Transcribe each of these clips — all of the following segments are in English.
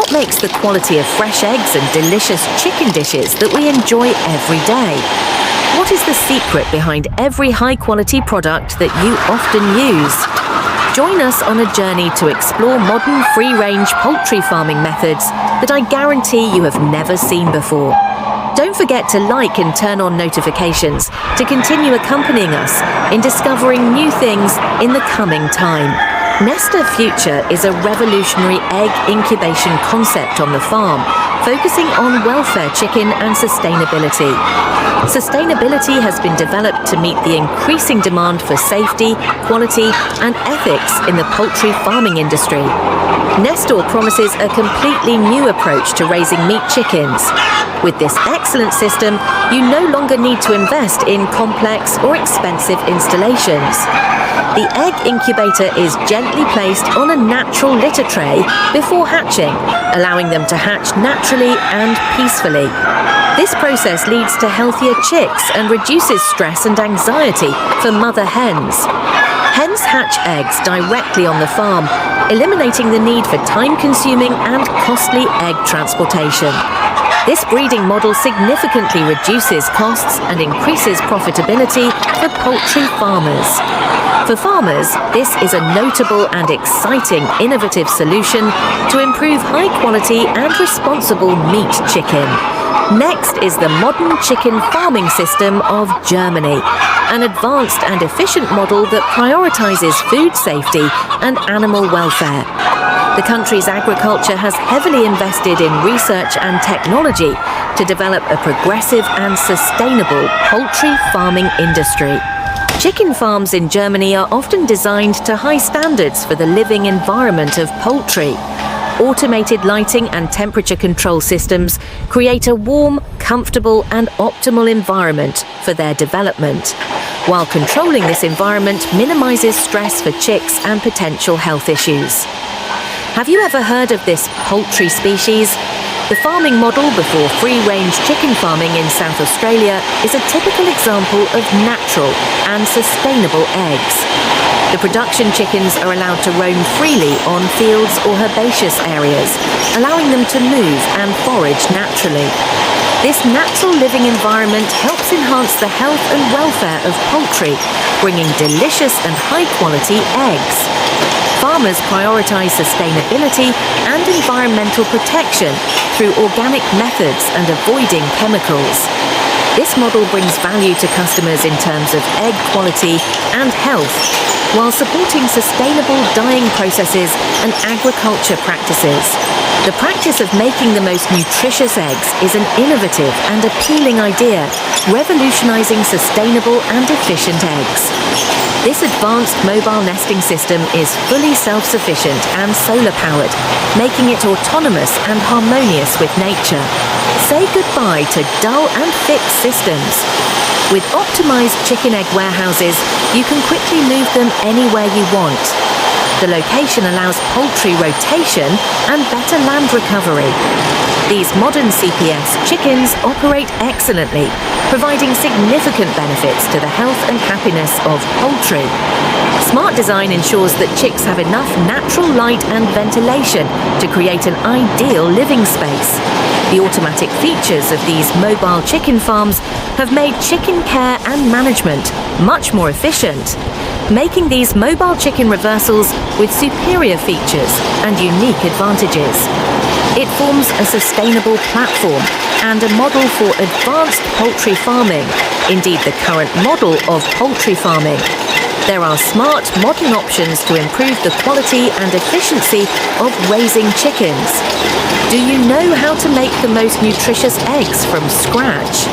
what makes the quality of fresh eggs and delicious chicken dishes that we enjoy every day? What is the secret behind every high-quality product that you often use? Join us on a journey to explore modern free-range poultry farming methods that I guarantee you have never seen before. Don't forget to like and turn on notifications to continue accompanying us in discovering new things in the coming time. Nesta Future is a revolutionary egg incubation concept on the farm, focusing on welfare chicken and sustainability. Sustainability has been developed to meet the increasing demand for safety, quality, and ethics in the poultry farming industry. Nestor promises a completely new approach to raising meat chickens. With this excellent system, you no longer need to invest in complex or expensive installations. The egg incubator is gently placed on a natural litter tray before hatching, allowing them to hatch naturally and peacefully. This process leads to healthier chicks and reduces stress and anxiety for mother hens. Hens hatch eggs directly on the farm, eliminating the need for time-consuming and costly egg transportation. This breeding model significantly reduces costs and increases profitability for poultry farmers. For farmers, this is a notable and exciting innovative solution to improve high-quality and responsible meat chicken. Next is the modern chicken farming system of Germany, an advanced and efficient model that prioritizes food safety and animal welfare. The country's agriculture has heavily invested in research and technology to develop a progressive and sustainable poultry farming industry. Chicken farms in Germany are often designed to high standards for the living environment of poultry. Automated lighting and temperature control systems create a warm, comfortable, and optimal environment for their development, while controlling this environment minimizes stress for chicks and potential health issues. Have you ever heard of this poultry species? The farming model before free-range chicken farming in South Australia is a typical example of natural and sustainable eggs. The production chickens are allowed to roam freely on fields or herbaceous areas, allowing them to move and forage naturally. This natural living environment helps enhance the health and welfare of poultry, bringing delicious and high-quality eggs. Farmers prioritise sustainability and environmental protection through organic methods and avoiding chemicals. This model brings value to customers in terms of egg quality and health, while supporting sustainable dyeing processes and agriculture practices. The practice of making the most nutritious eggs is an innovative and appealing idea, revolutionising sustainable and efficient eggs. This advanced mobile nesting system is fully self-sufficient and solar-powered, making it autonomous and harmonious with nature. Say goodbye to dull and fixed systems. With optimized chicken egg warehouses, you can quickly move them anywhere you want. The location allows poultry rotation and better land recovery. These modern CPS chickens operate excellently, providing significant benefits to the health and happiness of poultry. Smart design ensures that chicks have enough natural light and ventilation to create an ideal living space. The automatic features of these mobile chicken farms have made chicken care and management much more efficient, making these mobile chicken reversals with superior features and unique advantages. It forms a sustainable platform and a model for advanced poultry farming, indeed the current model of poultry farming. There are smart, modern options to improve the quality and efficiency of raising chickens. Do you know how to make the most nutritious eggs from scratch?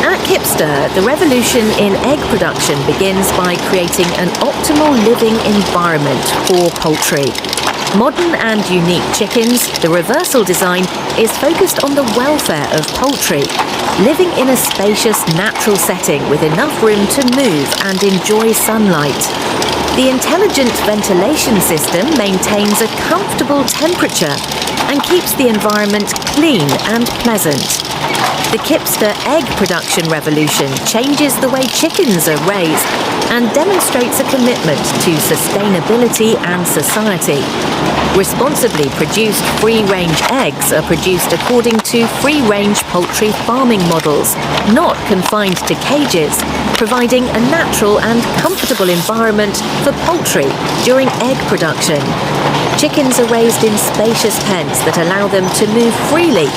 At Kipster, the revolution in egg production begins by creating an optimal living environment for poultry. Modern and unique chickens, the reversal design is focused on the welfare of poultry, living in a spacious, natural setting with enough room to move and enjoy sunlight. The intelligent ventilation system maintains a comfortable temperature and keeps the environment clean and pleasant. The Kipster egg production revolution changes the way chickens are raised and demonstrates a commitment to sustainability and society. Responsibly produced free-range eggs are produced according to free-range poultry farming models, not confined to cages, providing a natural and comfortable environment for poultry during egg production. Chickens are raised in spacious pens that allow them to move freely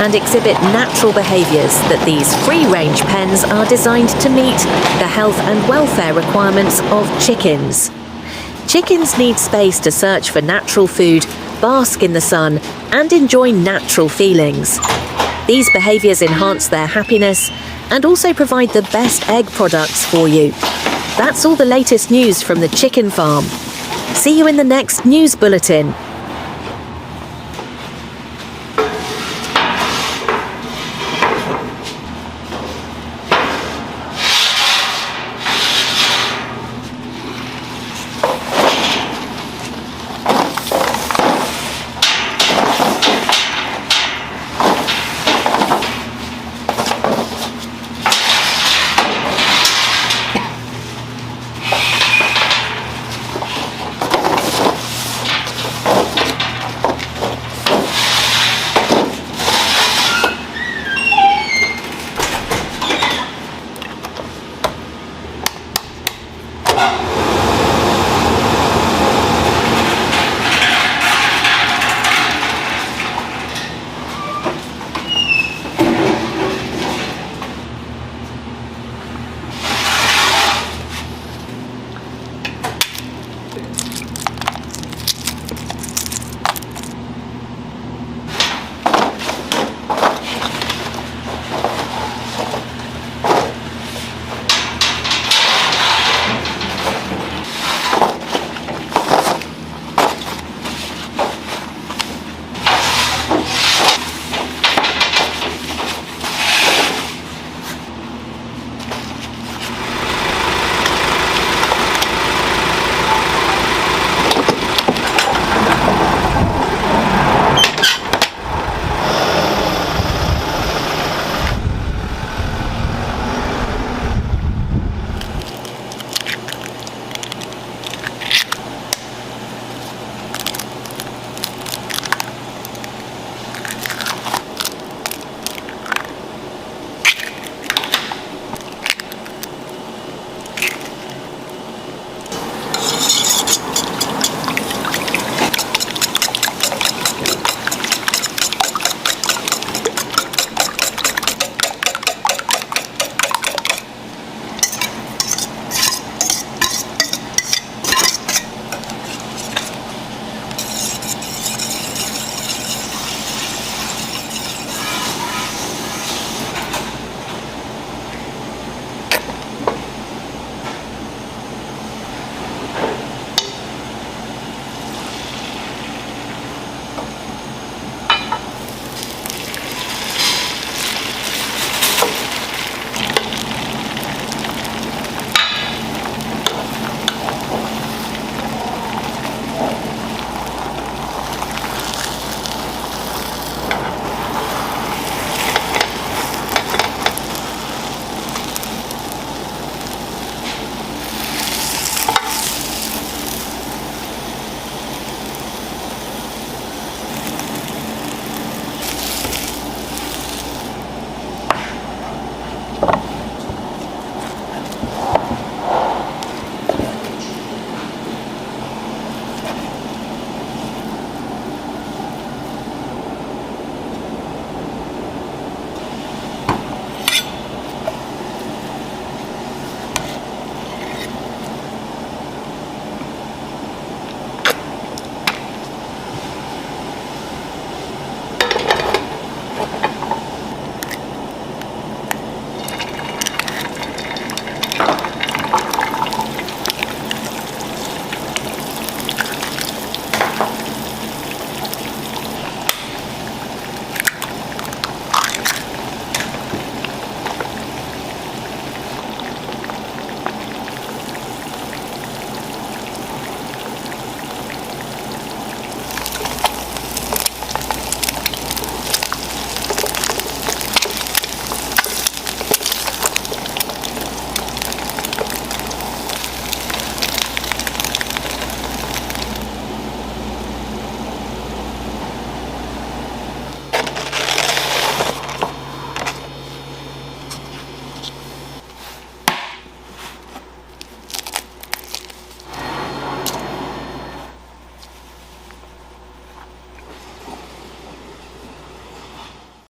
and exhibit natural behaviours that these free-range pens are designed to meet the health and welfare requirements of chickens. Chickens need space to search for natural food, bask in the sun, and enjoy natural feelings. These behaviours enhance their happiness and also provide the best egg products for you. That's all the latest news from the chicken farm. See you in the next news bulletin.